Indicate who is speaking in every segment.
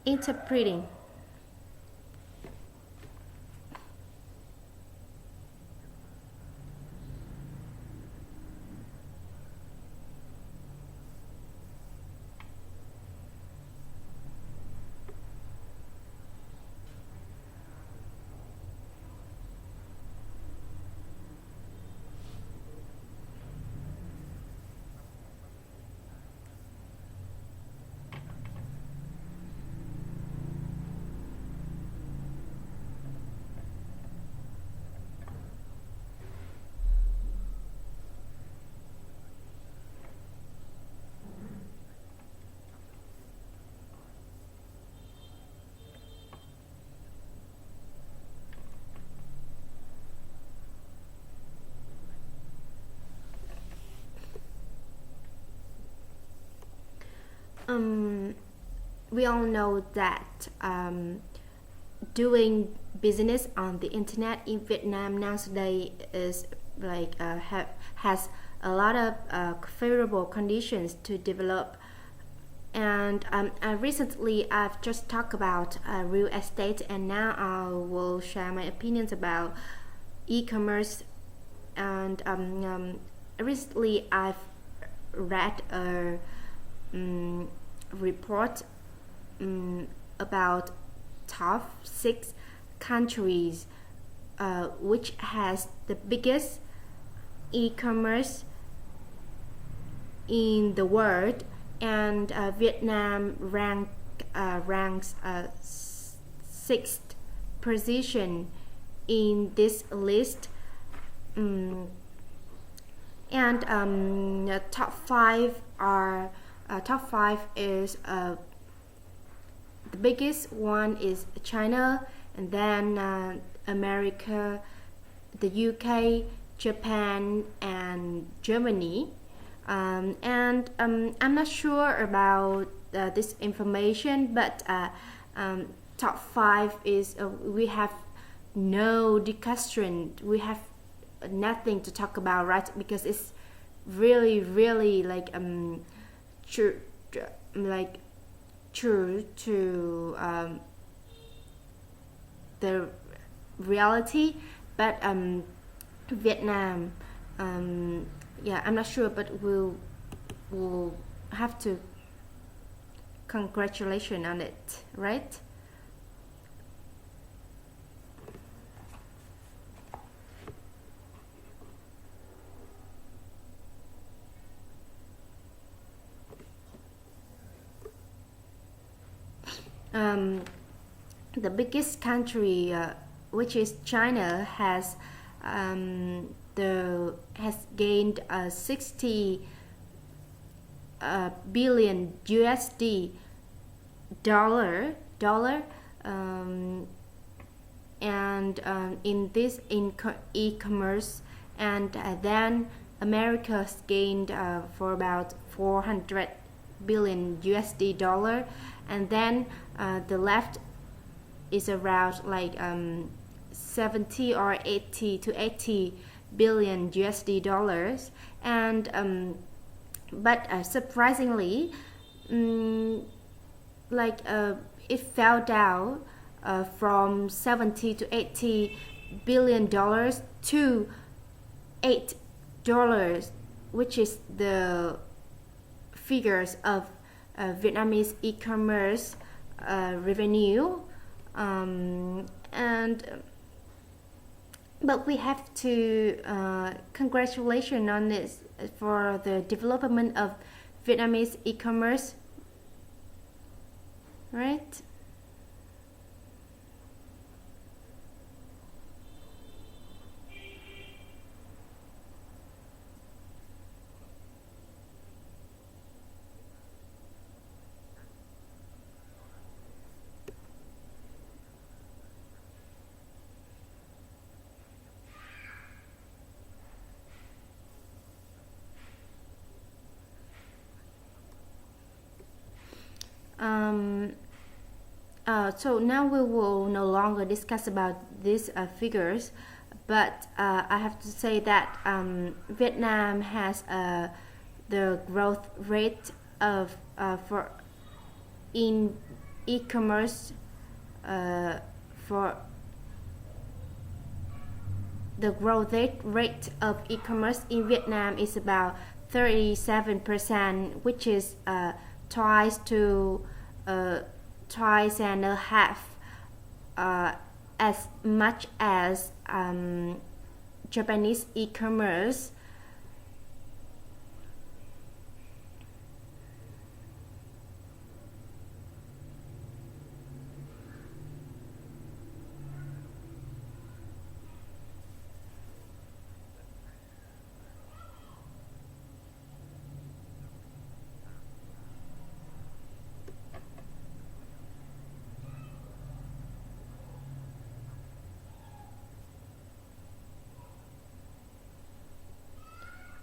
Speaker 1: Interpreting. Um, we all know that doing business on the internet in Vietnam nowadays is like has a lot of favorable conditions to develop. And recently I've just talked about real estate, and now I will share my opinions about e-commerce. And recently I've read a report about top six countries which has the biggest e-commerce in the world, and Vietnam ranks sixth position in this list. Mm, and the top five is the biggest one is China, and then America, the UK, Japan, and Germany. And I'm not sure about this information, but top five is we have no discussion. We have nothing to talk about, right? Because it's really, really true, like true to the reality. But Vietnam, yeah, I'm not sure, but we'll have to congratulation on it, right? Um, the biggest country, which is China, has gained 60 billion USD dollar, um, and in this in e-commerce, and then America's gained for about 400 billion USD dollar, and then the left is around 70 or 80 to 80 billion USD dollars. And but surprisingly, um, it fell down from 70 to 80 billion dollars to $8, which is the figures of Vietnamese e-commerce revenue. And but we have to congratulation on this for the development of Vietnamese e-commerce, right? Um, so now we will no longer discuss about these figures, but I have to say that Vietnam has the growth rate of for in e-commerce uh, for the growth rate of e-commerce in Vietnam is about 37%, which is twice to twice and a half uh, as much as Japanese e-commerce.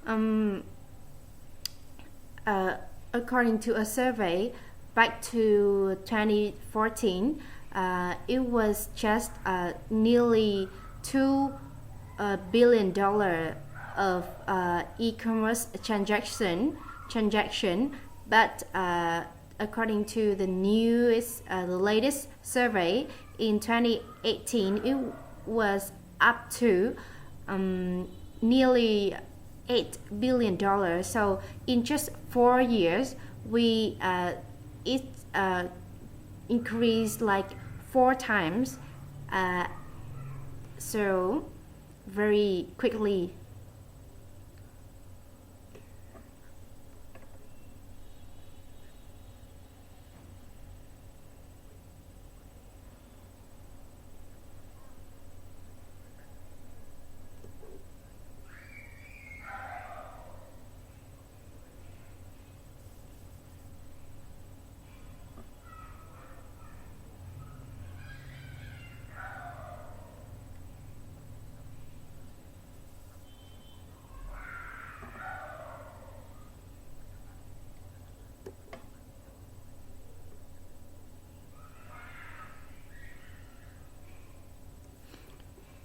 Speaker 1: Um, uh, According to a survey back to 2014, it was just nearly $2 billion of e-commerce transaction, but according to the latest survey in 2018, it was up to nearly $8 billion. So in just 4 years, we it increased like 4 times. Uh, so very quickly.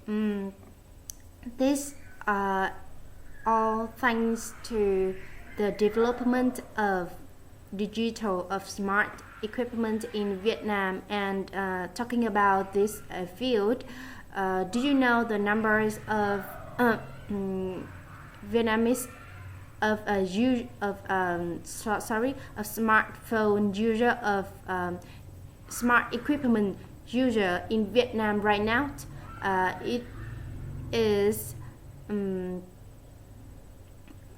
Speaker 1: Mm, this all thanks to the development of smart equipment in Vietnam. And talking about this field, do you know the numbers of Vietnamese of smartphone user of smart equipment user in Vietnam right now? It is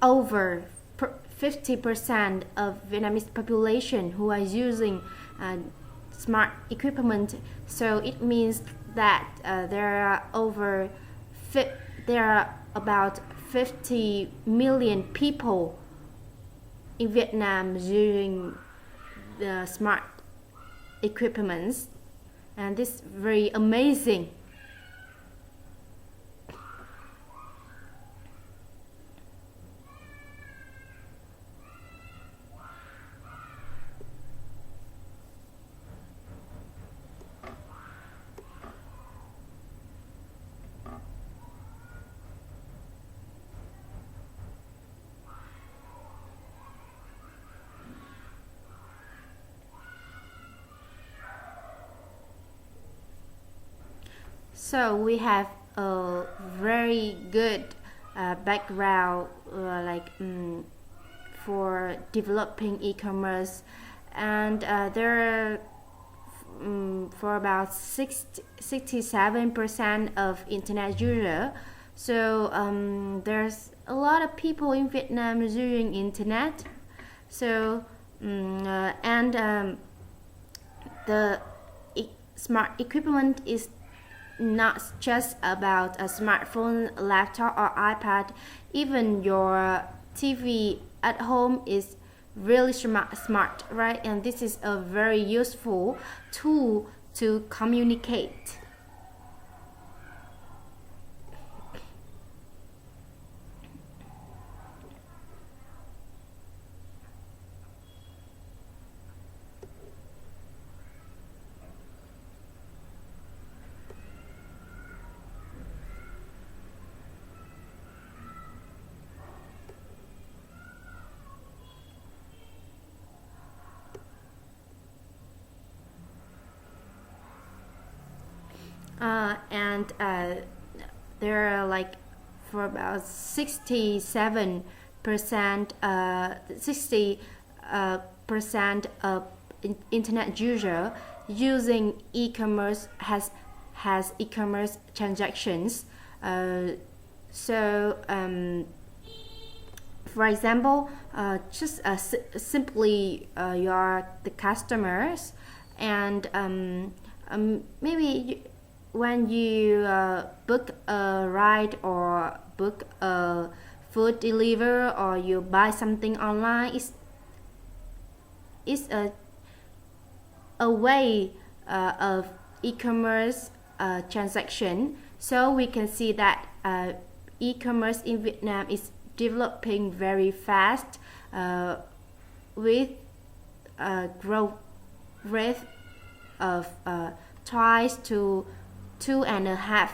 Speaker 1: over 50% of Vietnamese population who are using smart equipment. So it means that there are about 50 million people in Vietnam using the smart equipments, and this is very amazing. So we have a very good background, for developing e-commerce, and there are for about 67% of internet user. So there's a lot of people in Vietnam using internet. So and the smart equipment is not just about a smartphone, laptop, or iPad. Even your TV at home is really smart, right? And this is a very useful tool to communicate. and there are like for about 67% 60% of internet user using e-commerce has e-commerce transactions. So for example, just simply you're the customers, and maybe when you book a ride or book a food deliver or you buy something online, it's a way of e-commerce transaction. So we can see that e-commerce in Vietnam is developing very fast with a growth rate of twice to 2.5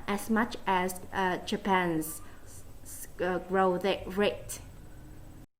Speaker 1: as much as Japan's growth rate.